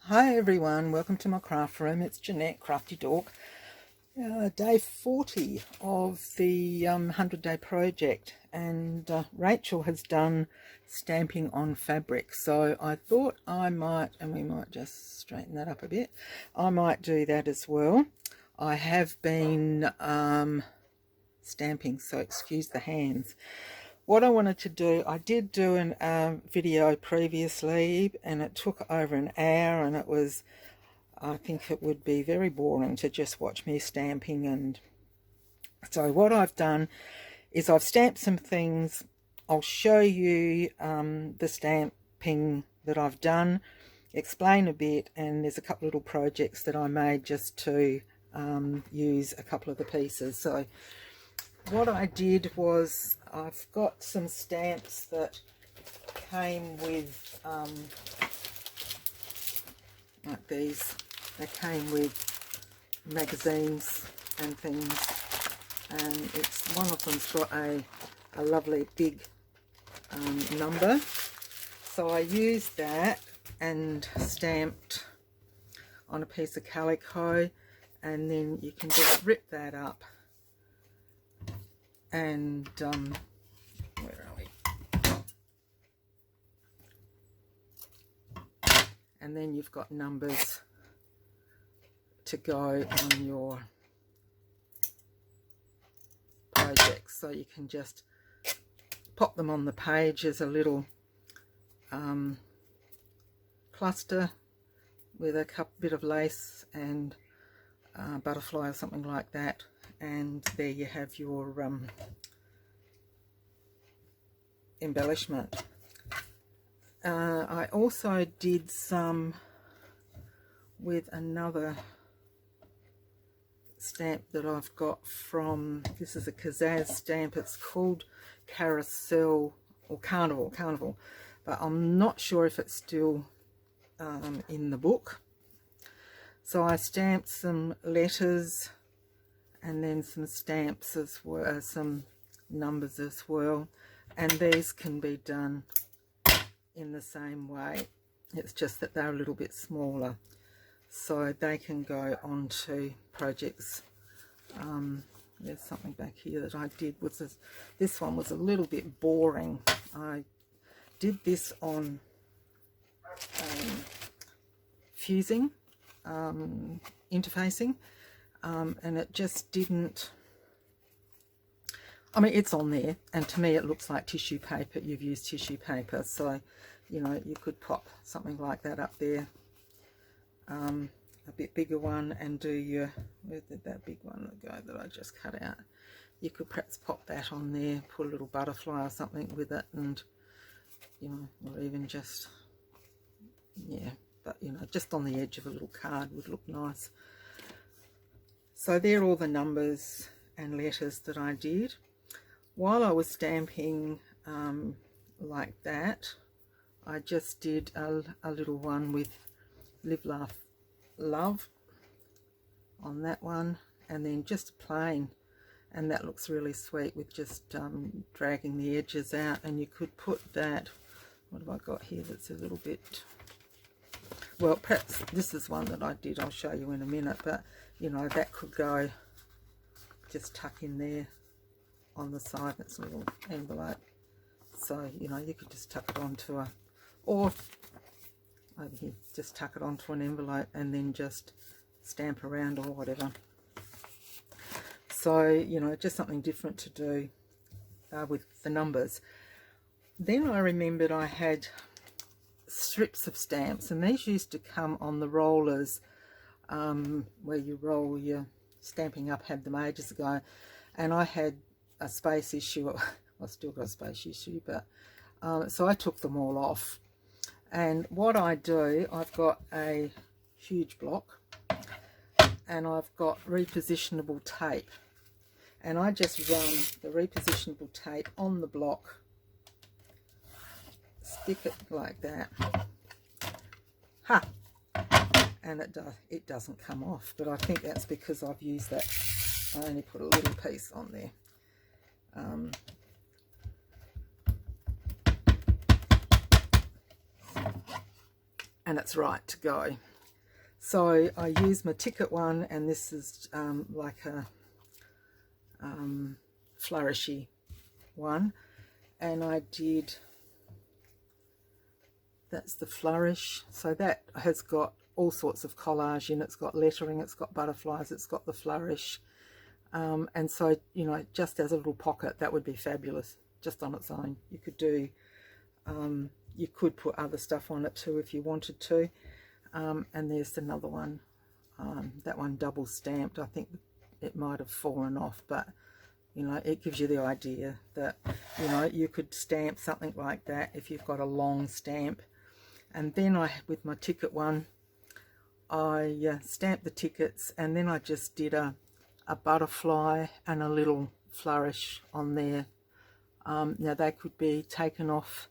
Hi everyone, welcome to my craft room. It's Jeanette, Crafty Dork. Day 40 of the 100-day project, and Rachel has done stamping on fabric, so I thought I might, and we might just straighten that up a bit, I might do that as well. I have been stamping, so excuse the hands. What I wanted to do, I did do a video previously and it took over an hour, and it was, I think it would be very boring to just watch me stamping. And so what I've done is I've stamped some things. I'll show you the stamping that I've done, explain a bit, and there's a couple little projects that I made just to use a couple of the pieces. So what I did was, I've got some stamps that came with, like these, they came with magazines and things, and it's, one of them's got a lovely big number. So I used that and stamped on a piece of calico, and then you can just rip that up. And where are we? And then you've got numbers to go on your projects, so you can just pop them on the page as a little cluster with a bit of lace and butterfly or something like that. And there you have your embellishment. I also did some with another stamp that I've got from, this is a Kazaz stamp, it's called Carousel or Carnival, but I'm not sure if it's still in the book. So I stamped some letters and then some stamps as well, some numbers as well, and these can be done in the same way. It's just that they're a little bit smaller, so they can go onto projects. There's something back here that I did, this one was a little bit boring. I did this on fusing, interfacing, and it just didn't, I mean, it's on there, and to me it looks like tissue paper. You've used tissue paper, so you know, you could pop something like that up there, a bit bigger one, and do your, where did that big one go that I just cut out? You could perhaps pop that on there, put a little butterfly or something with it, and you know, or even just, yeah, but you know, just on the edge of a little card would look nice. So they're all the numbers and letters that I did. While I was stamping like that, I just did a little one with Live, Laugh, Love on that one, and then just plain, and that looks really sweet with just dragging the edges out. And you could put that, what have I got here that's a little bit, well, perhaps this is one that I did, I'll show you in a minute, but you know, that could go, just tuck in there on the side. It's a little envelope, so you know, you could just tuck it onto a, or over here, just tuck it onto an envelope and then just stamp around or whatever. So you know, just something different to do with the numbers. Then I remembered I had strips of stamps, and these used to come on the rollers, where you roll your stamping up, had them ages ago, and I had a space issue. I still got a space issue, but so I took them all off. And what I do, I've got a huge block and I've got repositionable tape, and I just run the repositionable tape on the block, stick it like that, ha, and it doesn't come off. But I think that's because I've used that, I only put a little piece on there. And it's right to go. So I used my ticket one, and this is like a flourishy one, and I did, that's the flourish. So that has got all sorts of collage in it. It's got lettering, it's got butterflies, it's got the flourish, and so, you know, just as a little pocket, that would be fabulous just on its own. You could do you could put other stuff on it too if you wanted to. And there's another one, that one double stamped. I think it might have fallen off, but you know, it gives you the idea that, you know, you could stamp something like that if you've got a long stamp. And then with my ticket one, I stamped the tickets, and then I just did a butterfly and a little flourish on there. Now they could be taken off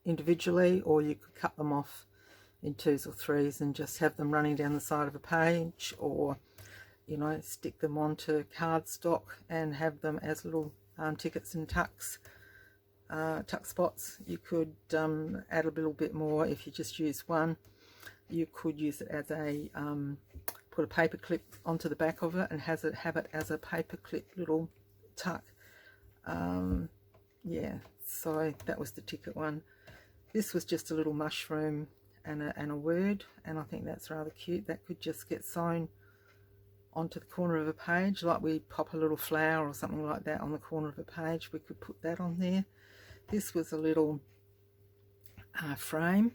individually, or you could cut them off in 2s or 3s and just have them running down the side of a page, or, you know, stick them onto cardstock and have them as little tickets and tuck spots. You could add a little bit more if you just use one. You could use it as a put a paper clip onto the back of it and have it as a paper clip little tuck. Yeah, so that was the ticket one. This was just a little mushroom and a word, and I think that's rather cute. That could just get sewn onto the corner of a page, like we pop a little flower or something like that on the corner of a page. We could put that on there. This was a little frame,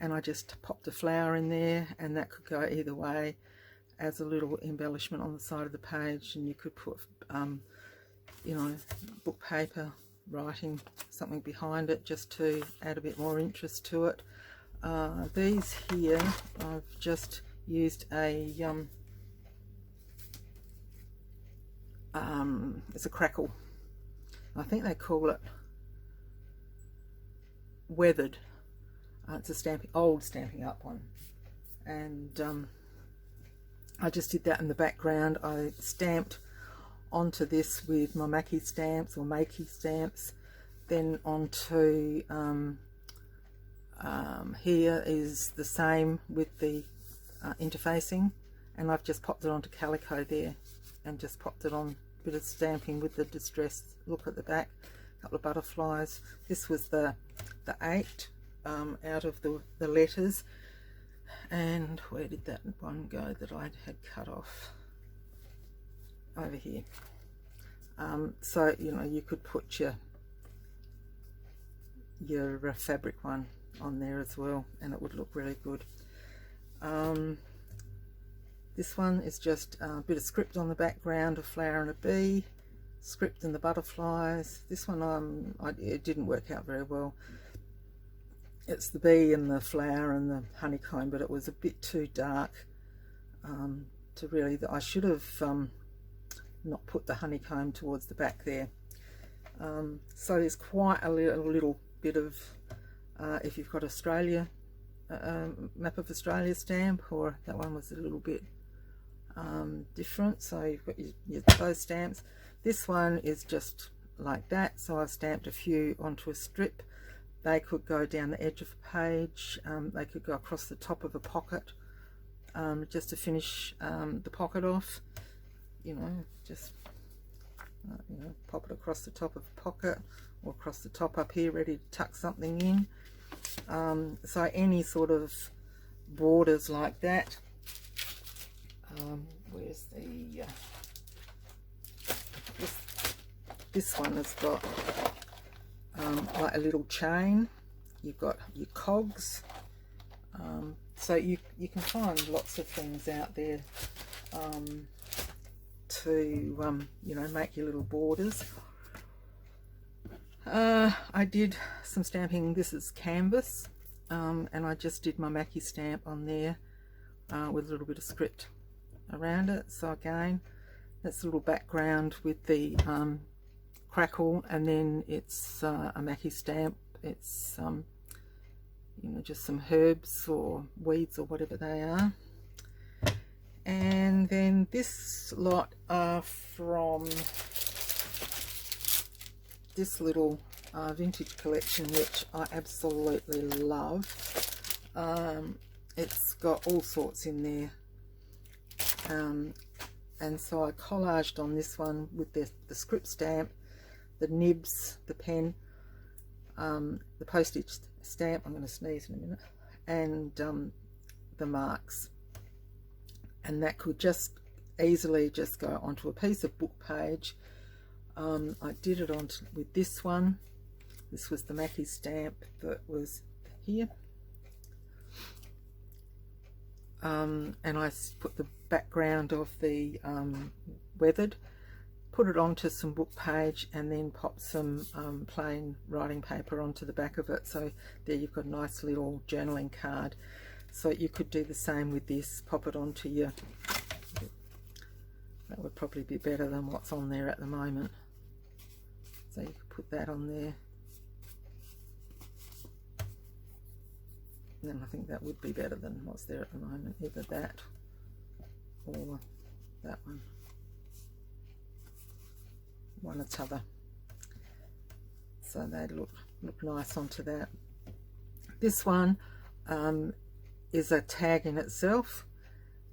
and I just popped a flower in there, and that could go either way as a little embellishment on the side of the page. And you could put you know, book paper, writing something behind it just to add a bit more interest to it. These here, I've just used a it's a crackle. I think they call it weathered. It's a old Stampin' Up one, and I just did that in the background. I stamped onto this with my Mackie stamps or Makey stamps, then onto here is the same with the interfacing, and I've just popped it onto calico there and just popped it on a bit of stamping with the distressed look at the back, a couple of butterflies. This was the 8 out of the letters. And where did that one go that I had cut off? Over here. So, you know, you could put your fabric one on there as well, and it would look really good. This one is just a bit of script on the background, a flower and a bee, script and the butterflies. This one it didn't work out very well. It's the bee and the flower and the honeycomb, but it was a bit too dark to really. I should have not put the honeycomb towards the back there. So there's quite a little bit of, if you've got Australia, map of Australia stamp, or that one was a little bit different. So you've got those stamps. This one is just like that, so I've stamped a few onto a strip. They could go down the edge of a page, they could go across the top of a pocket, just to finish the pocket off. You know, just you know, pop it across the top of a pocket, or across the top up here, ready to tuck something in. So any sort of borders like that. Where's the this one has got like a little chain. You've got your cogs, so you can find lots of things out there to you know, make your little borders. I did some stamping. This is canvas, and I just did my Mackie stamp on there with a little bit of script around it. So again, that's a little background with the crackle, and then it's a Mackie stamp. It's you know, just some herbs or weeds or whatever they are. And then this lot are from this little vintage collection, which I absolutely love. it's got all sorts in there. And so I collaged on this one with the script stamp, the nibs, the pen, the postage stamp, I'm going to sneeze in a minute, and the marks. And that could just easily just go onto a piece of book page. I did it on with this one. This was the Mackie stamp that was here. And I put the background of the weathered, put it onto some book page, and then pop some plain writing paper onto the back of it. So there you've got a nice little journaling card. So you could do the same with this, pop it onto your, that would probably be better than what's on there at the moment. So you could put that on there. And I think that would be better than what's there at the moment, either that or that one or t'other. So they look nice onto that. This one is a tag in itself,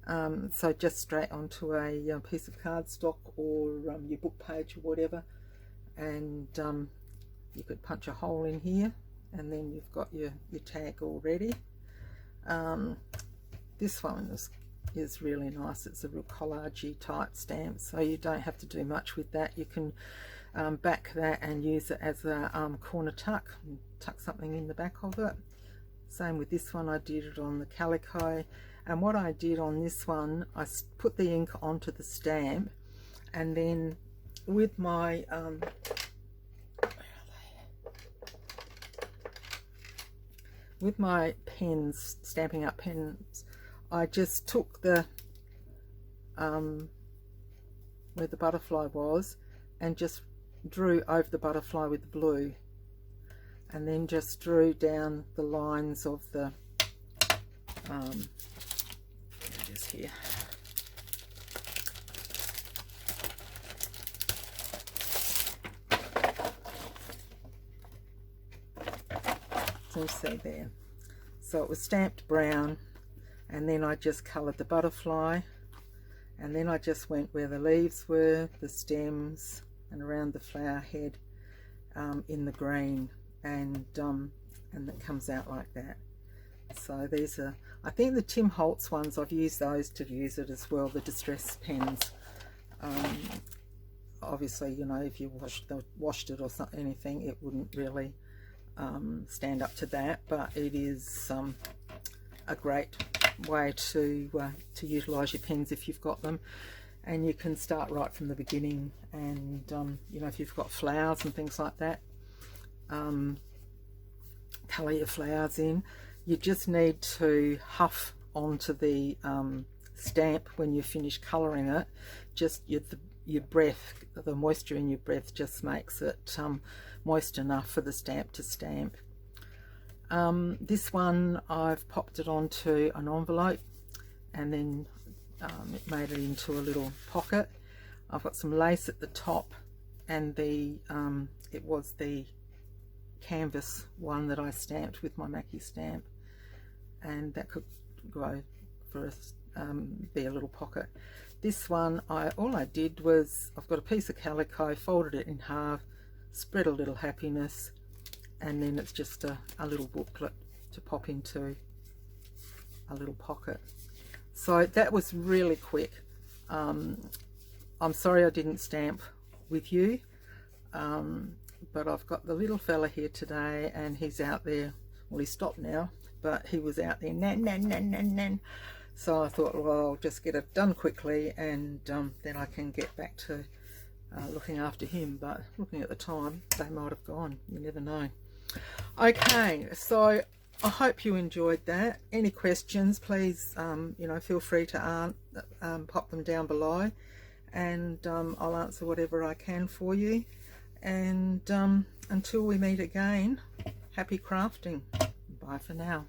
so just straight onto a piece of cardstock or your book page or whatever, and you could punch a hole in here, and then you've got your tag already. This one is really nice. It's a real collagey type stamp, so you don't have to do much with that. You can back that and use it as a corner tuck, and tuck something in the back of it. Same with this one, I did it on the calico. And what I did on this one, I put the ink onto the stamp, and then with my pens, Stampin' Up pens, I just took the where the butterfly was and just drew over the butterfly with the blue, and then just drew down the lines of the it is here. So you see there. So it was stamped brown, and then I just coloured the butterfly, and then I just went where the leaves were, the stems, and around the flower head in the green, and it comes out like that. So these are, I think the Tim Holtz ones, I've used those to use it as well, the distress pens. Obviously, you know, if you washed it or something, anything, it wouldn't really stand up to that, but it is a great way to utilize your pens if you've got them, and you can start right from the beginning. And you know, if you've got flowers and things like that, color your flowers in. You just need to huff onto the stamp when you finish coloring it. Just your breath, the moisture in your breath just makes it moist enough for the stamp to stamp. This one, I've popped it onto an envelope, and then it made it into a little pocket. I've got some lace at the top, and it was the canvas one that I stamped with my Mackie stamp, and that could go for be a little pocket. This one, all I did was, I've got a piece of calico, folded it in half, spread a little happiness, and then it's just a little booklet to pop into a little pocket. So that was really quick. I'm sorry I didn't stamp with you, but I've got the little fella here today, and he's out there. Well, he stopped now, but he was out there nan. So I thought, well, I'll just get it done quickly, and then I can get back to looking after him. But looking at the time, they might have gone. You never know. Okay, so I hope you enjoyed that. Any questions, please, you know, feel free to pop them down below, and I'll answer whatever I can for you. And until we meet again, happy crafting. Bye for now.